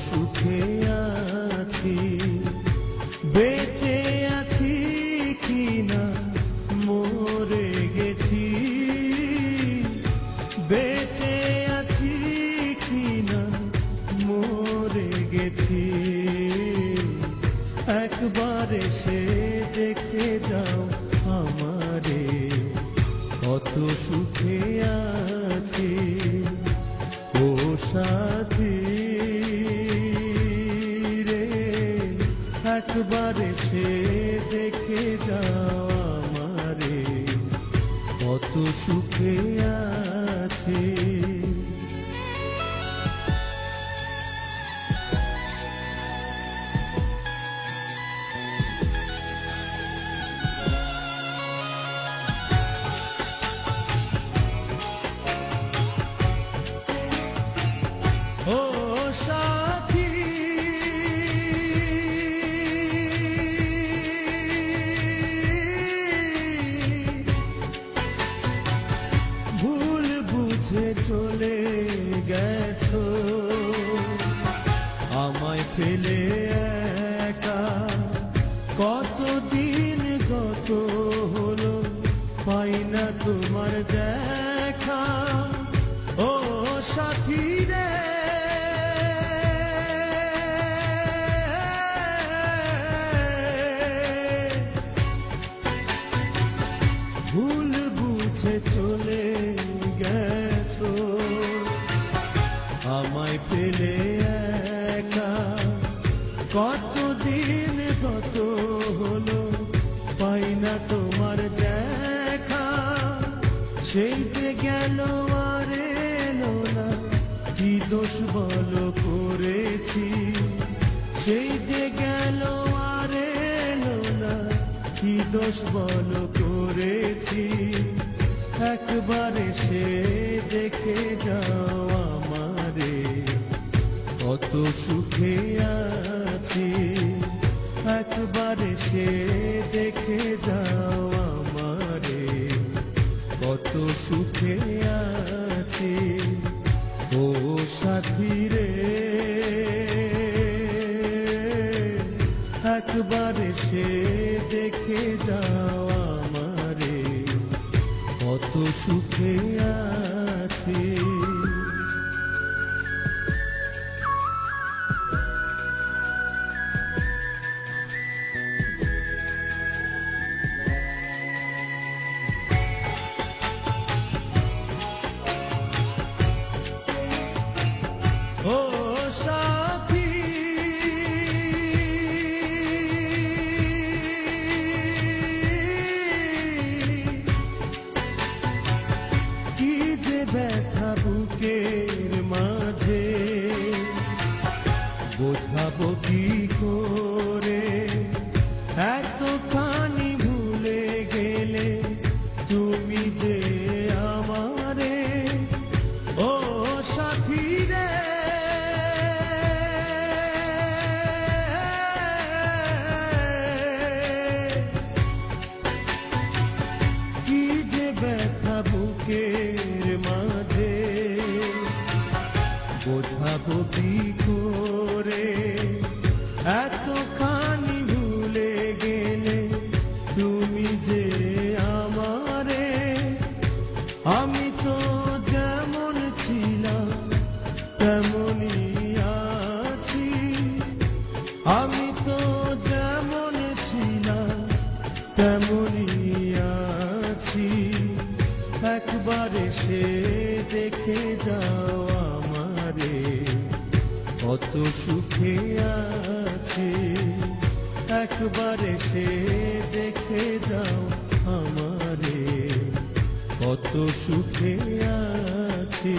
সুখে আছি, বেঁচে আছি কিনা মরে গেছি, বেঁচে আছি কিনা মরে গেছি। একবার এসে দেখে যাও আমারে, কত সুখে আছি। ও সাথী রে, একবার এসে দেখে যাও আমারে, কত সুখে আছি। ও সাথী ভুল বুঝে চলে গেছো, আমায় ফেলে একা। কতদিন গত হলো পাই না তোমার দেখা। ও সাথী রে, ভুল বুঝে চলে গেছো, আমায় ফেলে একা। কতদিন গত হলো পাই না তোমার দেখা। সেই যে গেল আর এলো না, কি দোষ বলো করেছি। সেই যে গেল আর এলো না, কি দোষ বলো করেছি। একবার এসে দেখে যাও আমারে, কত সুখে আছি। একবার এসে দেখে যাও আমারে, কত সুখে আছি। ও সাথী রে, একবার এসে দেখে যাও আমারে, কত সুখে আছি। ও সাথী কি যে ব্যথা বুকের মাঝে, বোঝাবো কি করে। এতখানি ভুলে গেলে তুমি যে আমারে। ও সাথী রে, কি যে ব্যথা বুকের মাঝে, বোঝাবো কি করে। এতখানি ভুলে গেলে তুমি যে আমারে। আমি তো যেমন ছিলাম তেমনই আছি, আমি তো যেমন ছিলাম তেমনই আছি। একবার এসে দেখে যাও আমারে, কত সুখে আছি। একবার এসে দেখে যাও আমারে, কত সুখে আছি।